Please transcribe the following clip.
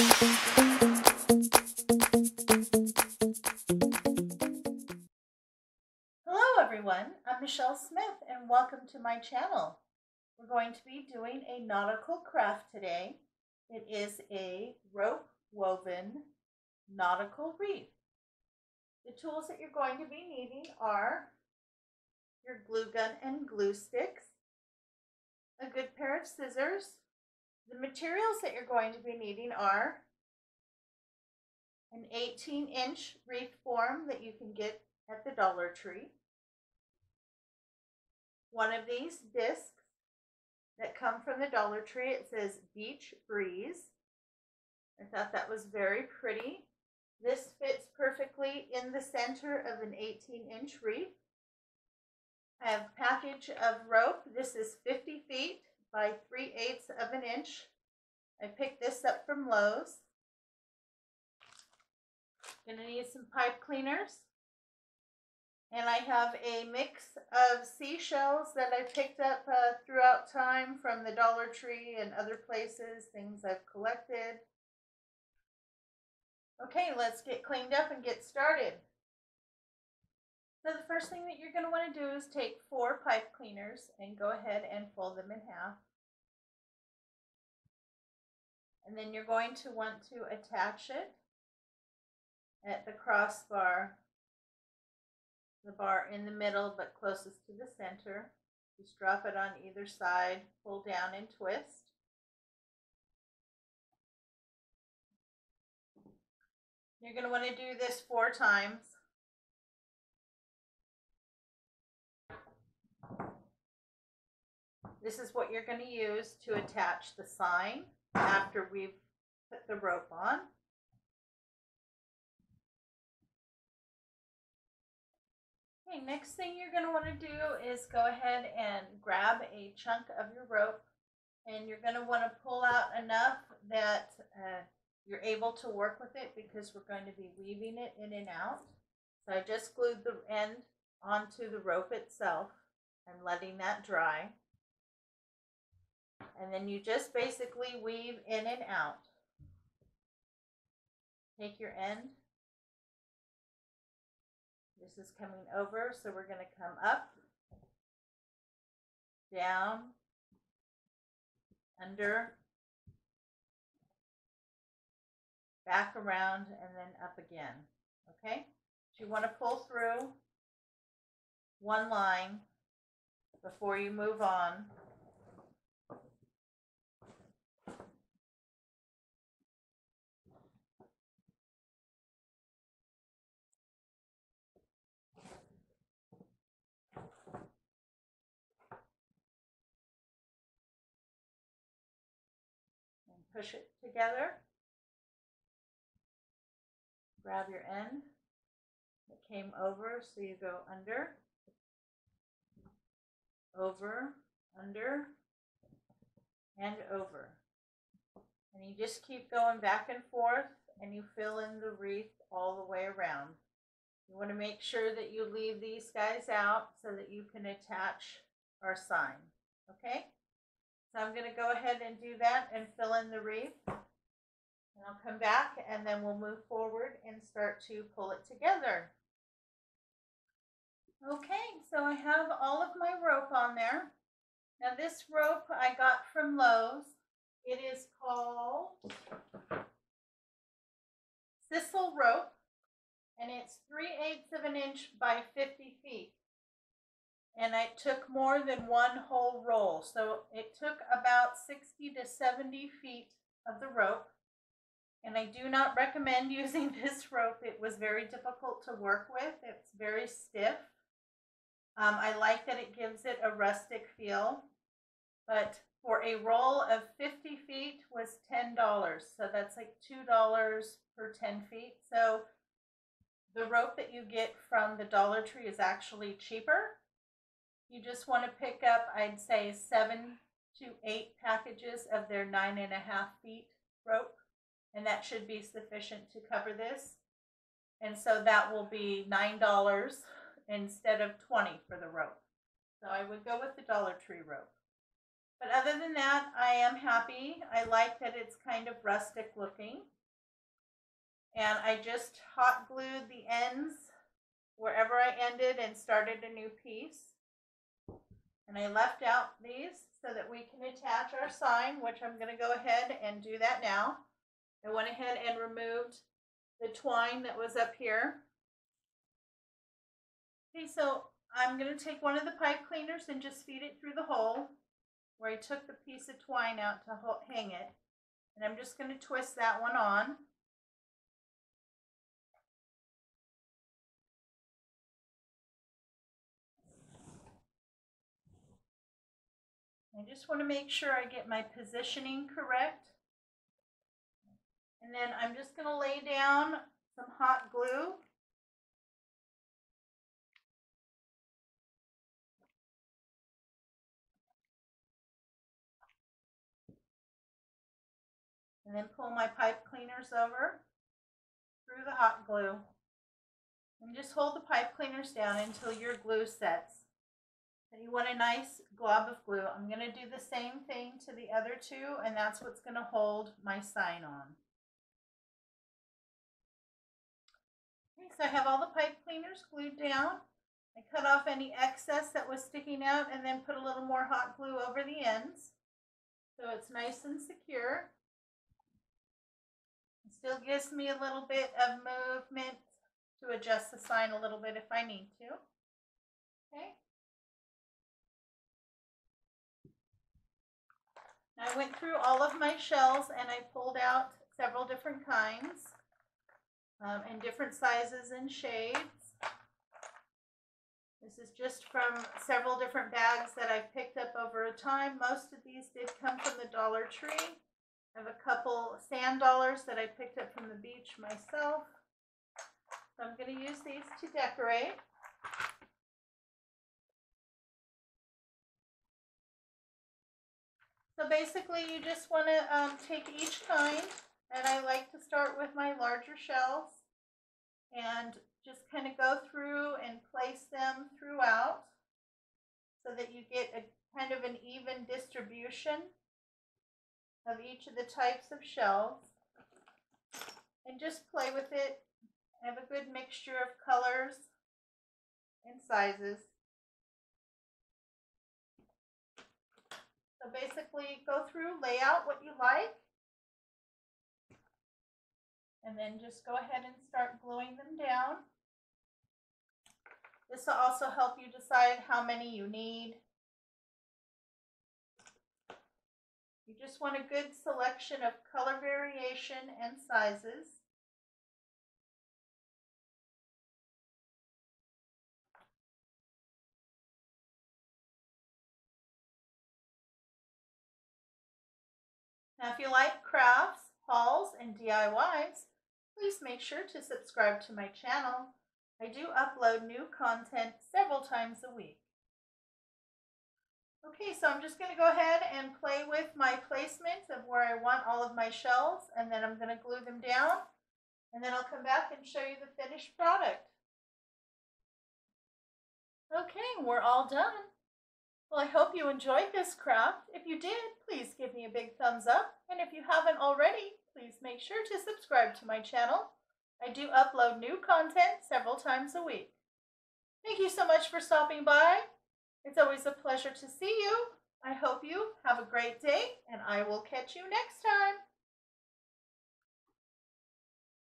Hello everyone, I'm Michelle Smith and welcome to my channel. We're going to be doing a nautical craft today. It is a rope woven nautical wreath. The tools that you're going to be needing are your glue gun and glue sticks, a good pair of scissors. The materials that you're going to be needing are an 18-inch wreath form that you can get at the Dollar Tree, one of these discs that come from the Dollar Tree. It says Beach Breeze. I thought that was very pretty. This fits perfectly in the center of an 18-inch wreath. I have a package of rope. This is 50 feet by 3/8 of an inch. I picked this up from Lowe's. Gonna need some pipe cleaners. And I have a mix of seashells that I picked up throughout time from the Dollar Tree and other places, things I've collected. Okay, let's get cleaned up and get started. So the first thing that you're going to want to do is take 4 pipe cleaners and go ahead and fold them in half. And then you're going to want to attach it at the crossbar, the bar in the middle but closest to the center. Just drop it on either side, pull down and twist. You're going to want to do this 4 times. This is what you're going to use to attach the sign after we've put the rope on. Okay, next thing you're going to want to do is go ahead and grab a chunk of your rope, and you're going to want to pull out enough that you're able to work with it, because we're going to be weaving it in and out. So I just glued the end onto the rope itself and letting that dry. And then you just basically weave in and out. Take your end. This is coming over, so we're going to come up, down, under, back around, and then up again. Okay? So you want to pull through one line before you move on. Push it together. Grab your end that came over, so you go under, over, under, and over. And you just keep going back and forth, and you fill in the wreath all the way around. You want to make sure that you leave these guys out so that you can attach our sign. Okay? So I'm going to go ahead and do that and fill in the wreath. And I'll come back and then we'll move forward and start to pull it together. Okay, so I have all of my rope on there. Now this rope I got from Lowe's. It is called sisal rope, and it's 3/8 of an inch by 50 feet. And it took more than one whole roll. So it took about 60 to 70 feet of the rope. And I do not recommend using this rope. It was very difficult to work with. It's very stiff. I like that it gives it a rustic feel. But for a roll of 50 feet was $10. So that's like $2 per 10 feet. So the rope that you get from the Dollar Tree is actually cheaper. You just want to pick up, I'd say, 7 to 8 packages of their 9.5 feet rope, and that should be sufficient to cover this. And so that will be $9 instead of $20 for the rope. So I would go with the Dollar Tree rope. But other than that, I am happy. I like that it's kind of rustic looking. And I just hot glued the ends wherever I ended and started a new piece. And I left out these so that we can attach our sign, which I'm going to go ahead and do that now. I went ahead and removed the twine that was up here. Okay, so I'm going to take one of the pipe cleaners and just feed it through the hole where I took the piece of twine out to hang it. And I'm just going to twist that one on. I just want to make sure I get my positioning correct. And then I'm just going to lay down some hot glue. And then pull my pipe cleaners over through the hot glue. And just hold the pipe cleaners down until your glue sets. And you want a nice glob of glue. I'm going to do the same thing to the other two, and that's what's going to hold my sign on. Okay, so I have all the pipe cleaners glued down. I cut off any excess that was sticking out and then put a little more hot glue over the ends so it's nice and secure. It still gives me a little bit of movement to adjust the sign a little bit if I need to. Okay. I went through all of my shells and I pulled out several different kinds in different sizes and shades. This is just from several different bags that I've picked up over time. Most of these did come from the Dollar Tree. I have a couple sand dollars that I picked up from the beach myself. So I'm going to use these to decorate. So basically you just want to take each kind, and I like to start with my larger shells and just kind of go through and place them throughout so that you get a kind of an even distribution of each of the types of shells, and just play with it. Have a good mixture of colors and sizes. So basically go through, lay out what you like, and then just go ahead and start gluing them down. This will also help you decide how many you need. You just want a good selection of color variation and sizes. Now, if you like crafts, hauls, and DIYs, please make sure to subscribe to my channel. I do upload new content several times a week. Okay, so I'm just going to go ahead and play with my placement of where I want all of my shells, and then I'm going to glue them down, and then I'll come back and show you the finished product. Okay, we're all done. Well, I hope you enjoyed this craft. If you did, please give me a big thumbs up. And if you haven't already, please make sure to subscribe to my channel. I do upload new content several times a week. Thank you so much for stopping by. It's always a pleasure to see you. I hope you have a great day, and I will catch you next time.